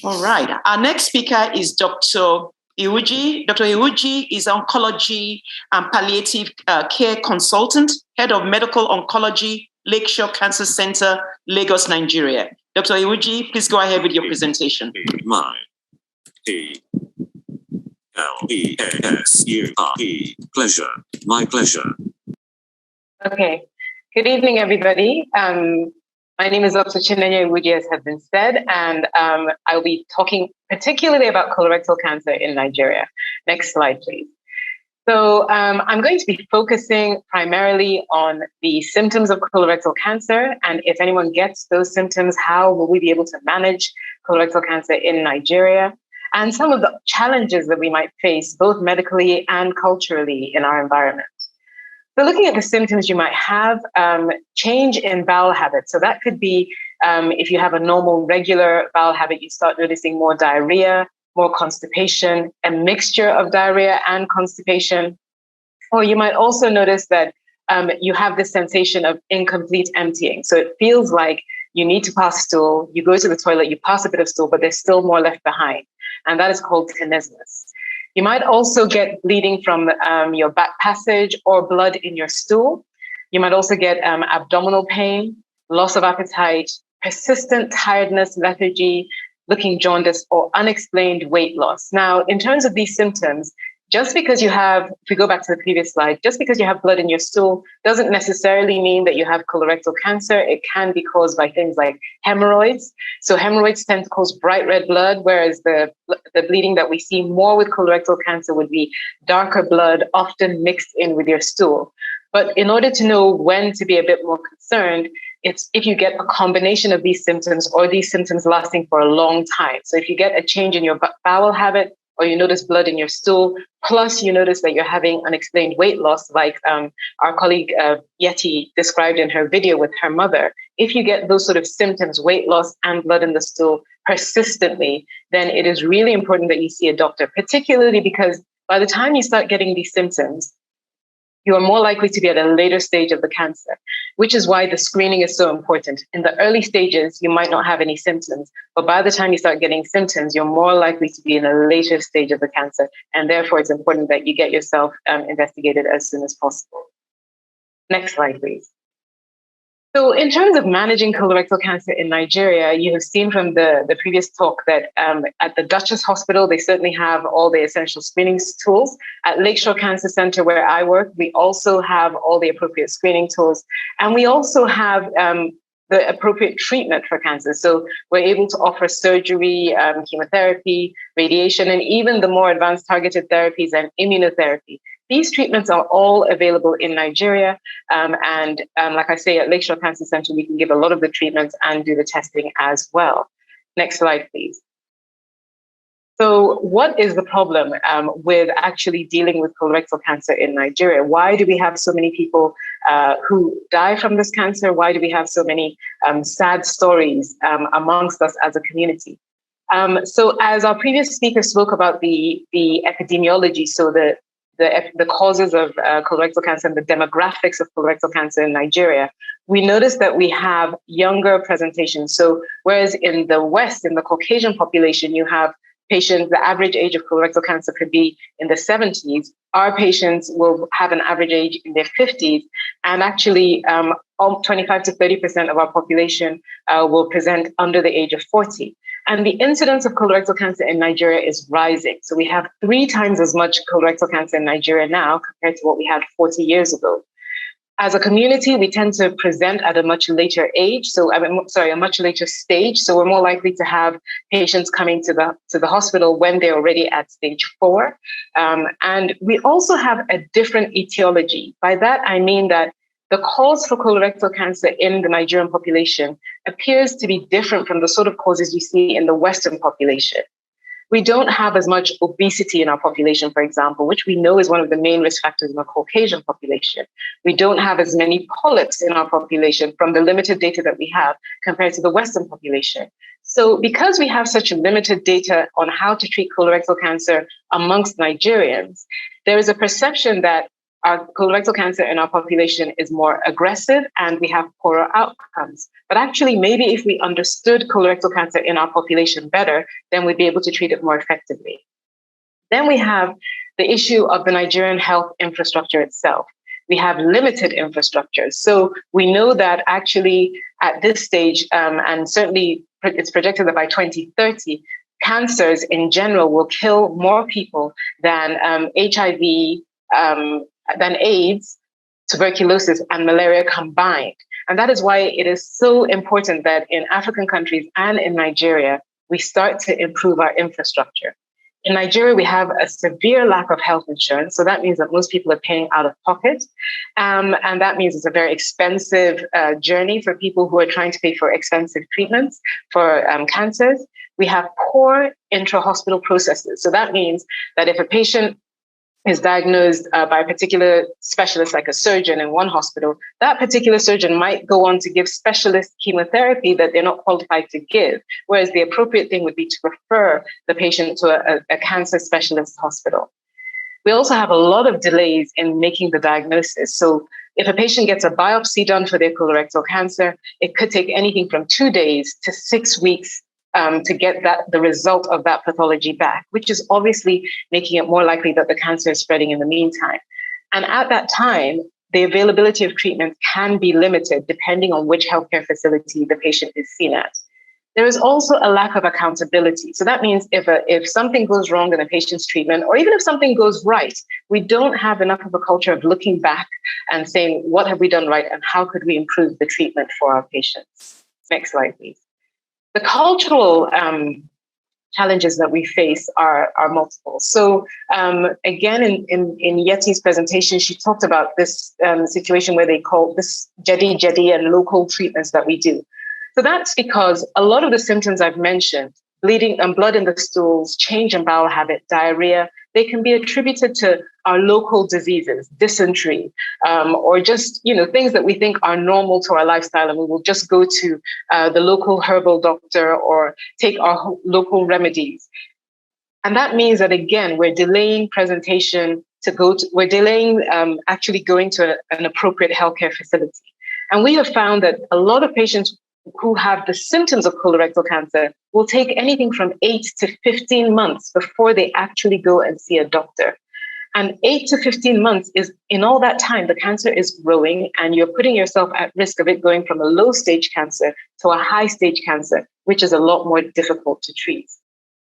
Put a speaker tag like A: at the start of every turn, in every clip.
A: All right. Our next speaker is Dr. Iwuji. Dr. Iwuji is oncology and palliative care consultant, head of medical oncology, Lakeshore Cancer Center, Lagos, Nigeria. Dr. Iwuji, please go ahead with your presentation.
B: Pleasure. My pleasure.
C: Okay. Good evening, everybody. My name is Dr. Chinenye Iwuji, as has been said, and I'll be talking particularly about colorectal cancer in Nigeria. Next slide, please. So I'm going to be focusing primarily on the symptoms of colorectal cancer, and if anyone gets those symptoms, how will we be able to manage colorectal cancer in Nigeria, and some of the challenges that we might face both medically and culturally in our environment. So looking at the symptoms you might have, change in bowel habits. So that could be if you have a normal, regular bowel habit, you start noticing more diarrhea, more constipation, a mixture of diarrhea and constipation. Or you might also notice that you have this sensation of incomplete emptying. So it feels like you need to pass stool, you go to the toilet, you pass a bit of stool, but there's still more left behind. And that is called tenesmus. You might also get bleeding from your back passage or blood in your stool. You might also get abdominal pain, loss of appetite, persistent tiredness, lethargy, looking jaundiced, or unexplained weight loss. Now, in terms of these symptoms, just because you have, if we go back to the previous slide, just because you have blood in your stool doesn't necessarily mean that you have colorectal cancer. It can be caused by things like hemorrhoids. So hemorrhoids tend to cause bright red blood, whereas the bleeding that we see more with colorectal cancer would be darker blood, often mixed in with your stool. But in order to know when to be a bit more concerned, it's if you get a combination of these symptoms or these symptoms lasting for a long time. So if you get a change in your bowel habit, or you notice blood in your stool, plus you notice that you're having unexplained weight loss, like our colleague Yeti described in her video with her mother. If you get those sort of symptoms, weight loss and blood in the stool persistently, then it is really important that you see a doctor, particularly because by the time you start getting these symptoms, you are more likely to be at a later stage of the cancer, which is why the screening is so important. In the early stages, you might not have any symptoms, but by the time you start getting symptoms, you're more likely to be in a later stage of the cancer. And therefore, it's important that you get yourself investigated as soon as possible. Next slide, please. So in terms of managing colorectal cancer in Nigeria, you have seen from the previous talk that at the Duchess Hospital, they certainly have all the essential screening tools. At Lakeshore Cancer Center, where I work, we also have all the appropriate screening tools. And we also have the appropriate treatment for cancer. So we're able to offer surgery, chemotherapy, radiation, and even the more advanced targeted therapies and immunotherapy. These treatments are all available in Nigeria. And like I say, at Lakeshore Cancer Center, we can give a lot of the treatments and do the testing as well. Next slide, please. So what is the problem with actually dealing with colorectal cancer in Nigeria? Why do we have so many people who die from this cancer? Why do we have so many sad stories amongst us as a community? So as our previous speaker spoke about the epidemiology, so the causes of colorectal cancer and the demographics of colorectal cancer in Nigeria, we noticed that we have younger presentation. So whereas in the West, in the Caucasian population, you have patients, the average age of colorectal cancer could be in the 70s. Our patients will have an average age in their 50s. And actually, 25 to 30% of our population will present under the age of 40. And the incidence of colorectal cancer in Nigeria is rising. So we have 3 times as much colorectal cancer in Nigeria now compared to what we had 40 years ago. As a community, we tend to present at a much later age. So, a much later stage. So we're more likely to have patients coming to the hospital when they're already at stage 4. And we also have a different etiology. By that, I mean that the cause for colorectal cancer in the Nigerian population appears to be different from the sort of causes you see in the Western population. We don't have as much obesity in our population, for example, which we know is one of the main risk factors in the Caucasian population. We don't have as many polyps in our population from the limited data that we have compared to the Western population. So because we have such limited data on how to treat colorectal cancer amongst Nigerians, there is a perception that our colorectal cancer in our population is more aggressive and we have poorer outcomes. But actually, maybe if we understood colorectal cancer in our population better, then we'd be able to treat it more effectively. Then we have the issue of the Nigerian health infrastructure itself. We have limited infrastructure. So we know that actually at this stage, and certainly it's projected that by 2030, cancers in general will kill more people than HIV, than AIDS, tuberculosis, and malaria combined. And that is why it is so important that in African countries and in Nigeria, we start to improve our infrastructure. In Nigeria, we have a severe lack of health insurance. So that means that most people are paying out of pocket. And that means it's a very expensive journey for people who are trying to pay for expensive treatments for cancers. We have poor intra-hospital processes. So that means that if a patient is diagnosed by a particular specialist, like a surgeon in one hospital, that particular surgeon might go on to give specialist chemotherapy that they're not qualified to give, whereas the appropriate thing would be to refer the patient to a cancer specialist hospital. We also have a lot of delays in making the diagnosis. So if a patient gets a biopsy done for their colorectal cancer, it could take anything from 2 days to 6 weeks to get the result of that pathology back, which is obviously making it more likely that the cancer is spreading in the meantime. And at that time, the availability of treatment can be limited depending on which healthcare facility the patient is seen at. There is also a lack of accountability. So that means if something goes wrong in a patient's treatment, or even if something goes right, we don't have enough of a culture of looking back and saying, what have we done right and how could we improve the treatment for our patients? Next slide, please. The cultural challenges that we face are multiple. So again, in Yeti's presentation, she talked about this situation where they call this jadi and local treatments that we do. So that's because a lot of the symptoms I've mentioned, bleeding and blood in the stools, change in bowel habit, diarrhea, they can be attributed to our local diseases, dysentery, or just things that we think are normal to our lifestyle, and we will just go to the local herbal doctor or take our local remedies. And that means that again, we're delaying presentation we're delaying actually going to an appropriate healthcare facility. And we have found that a lot of patients who have the symptoms of colorectal cancer will take anything from 8 to 15 months before they actually go and see a doctor. And 8 to 15 months is, in all that time, the cancer is growing and you're putting yourself at risk of it going from a low stage cancer to a high stage cancer, which is a lot more difficult to treat.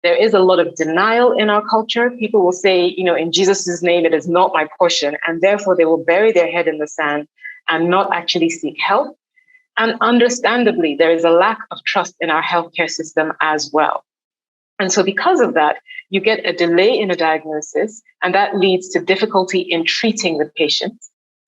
C: There is a lot of denial in our culture. People will say, in Jesus' name, it is not my portion. And therefore they will bury their head in the sand and not actually seek help. And understandably, there is a lack of trust in our healthcare system as well. And so because of that, you get a delay in a diagnosis, and that leads to difficulty in treating the patient.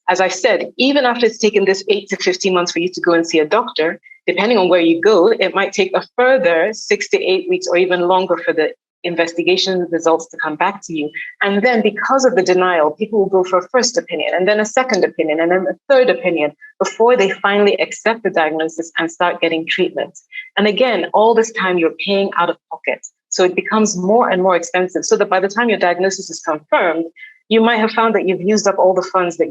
C: As I said, even after it's taken this 8 to 15 months for you to go and see a doctor, depending on where you go, it might take a further 6 to 8 weeks or even longer for the investigation results to come back to you. And then because of the denial, people will go for a first opinion and then a second opinion and then a third opinion before they finally accept the diagnosis and start getting treatment. And again, all this time you're paying out of pocket. So it becomes more and more expensive, so that by the time your diagnosis is confirmed, you might have found that you've used up all the funds that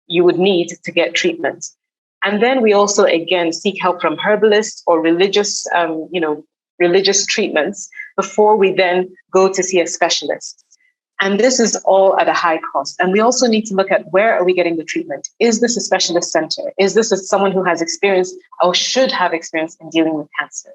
C: you would need to get treatment. And then we also, again, seek help from herbalists or religious treatments before we then go to see a specialist. And this is all at a high cost. And we also need to look at, where are we getting the treatment? Is this a specialist center? Is this someone who has experience or should have experience in dealing with cancers?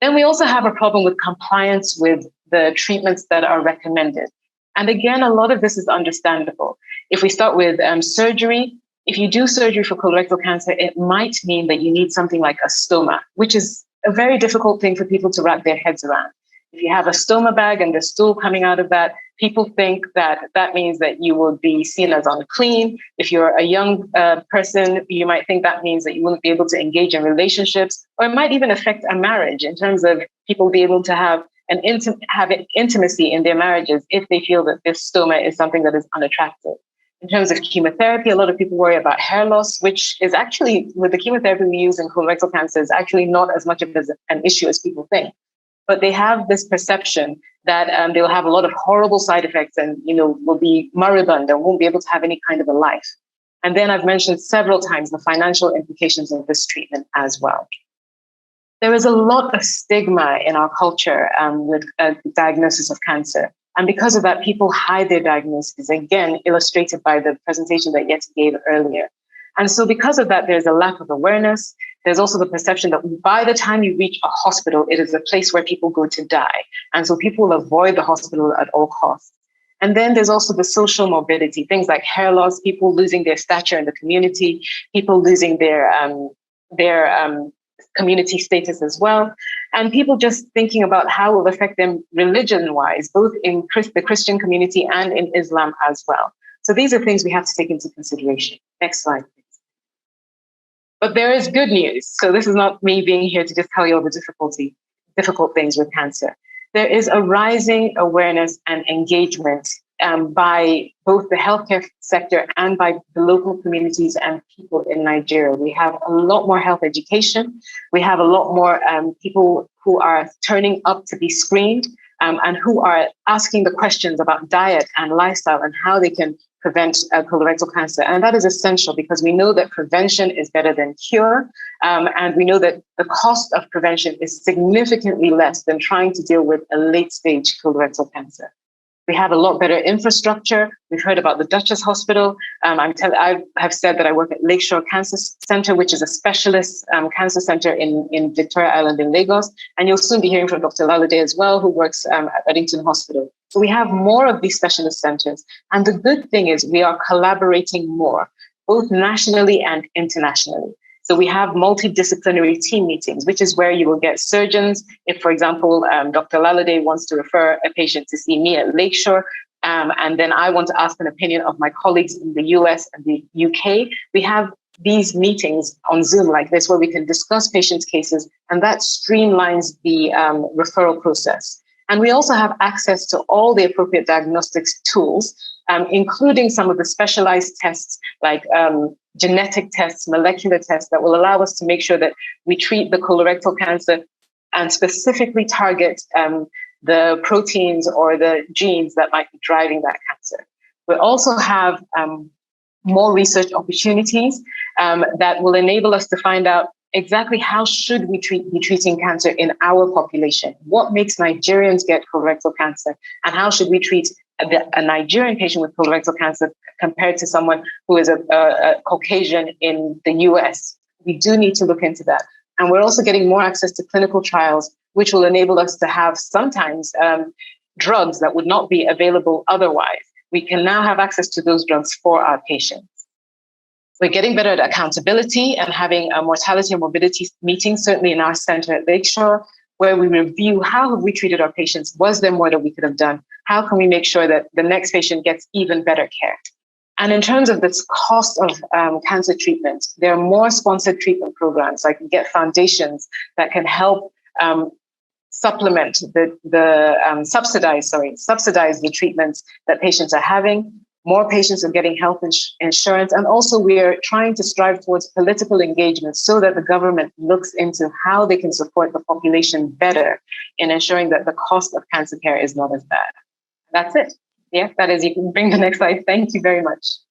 C: Then we also have a problem with compliance with the treatments that are recommended. And again, a lot of this is understandable. If we start with surgery, if you do surgery for colorectal cancer, it might mean that you need something like a stoma, which is a very difficult thing for people to wrap their heads around. If you have a stoma bag and the stool coming out of that, people think that that means that you will be seen as unclean. If you're a young person, you might think that means that you won't be able to engage in relationships, or it might even affect a marriage in terms of people be able to have an intimacy in their marriages if they feel that this stoma is something that is unattractive. In terms of chemotherapy, a lot of people worry about hair loss, which is actually, with the chemotherapy we use in colorectal cancer, is actually not as much of an issue as people think. but they have this perception that they'll have a lot of horrible side effects and, will be moribund and won't be able to have any kind of a life. And then I've mentioned several times the financial implications of this treatment as well. There is a lot of stigma in our culture with the diagnosis of cancer. And because of that, people hide their diagnosis, again, illustrated by the presentation that Yeti gave earlier. And so because of that, there's a lack of awareness. There's also the perception that by the time you reach a hospital, it is a place where people go to die. And so people avoid the hospital at all costs. And then there's also the social morbidity, things like hair loss, people losing their stature in the community, people losing their community status as well, and people just thinking about how it will affect them religion-wise, both in the Christian community and in Islam as well. So these are things we have to take into consideration. Next slide, please. But there is good news. So this is not me being here to just tell you all the difficult things with cancer. There is a rising awareness and engagement by both the healthcare sector and by the local communities and people in Nigeria. We have a lot more health education. We have a lot more people who are turning up to be screened and who are asking the questions about diet and lifestyle and how they can prevent colorectal cancer. And that is essential because we know that prevention is better than cure. And we know that the cost of prevention is significantly less than trying to deal with a late stage colorectal cancer. We have a lot better infrastructure. We've heard about the Duchess Hospital. I have said that I work at Lakeshore Cancer Center, which is a specialist cancer center in Victoria Island in Lagos. And you'll soon be hearing from Dr. Lalade as well, who works at Reddington Hospital. So we have more of these specialist centers. And the good thing is we are collaborating more, both nationally and internationally. So we have multidisciplinary team meetings, which is where you will get surgeons. If, for example, Dr. Lalade wants to refer a patient to see me at Lakeshore, and then I want to ask an opinion of my colleagues in the US and the UK, we have these meetings on Zoom like this where we can discuss patients' cases, and that streamlines the referral process. And we also have access to all the appropriate diagnostics tools, including some of the specialized tests like genetic tests, molecular tests that will allow us to make sure that we treat the colorectal cancer and specifically target the proteins or the genes that might be driving that cancer. We also have more research opportunities that will enable us to find out exactly how should we be treating cancer in our population? What makes Nigerians get colorectal cancer? And how should we treat a Nigerian patient with colorectal cancer compared to someone who is a Caucasian in the US? We do need to look into that. And we're also getting more access to clinical trials, which will enable us to have sometimes drugs that would not be available otherwise. We can now have access to those drugs for our patients. We're getting better at accountability and having a mortality and morbidity meeting, certainly in our center at Lakeshore, where we review how have we treated our patients? Was there more that we could have done? How can we make sure that the next patient gets even better care? And in terms of this cost of cancer treatment, there are more sponsored treatment programs, like we get foundations that can help subsidize the treatments that patients are having. More patients are getting health insurance. And also we are trying to strive towards political engagement so that the government looks into how they can support the population better in ensuring that the cost of cancer care is not as bad. That's it. Yeah, that is, you can bring the next slide. Thank you very much.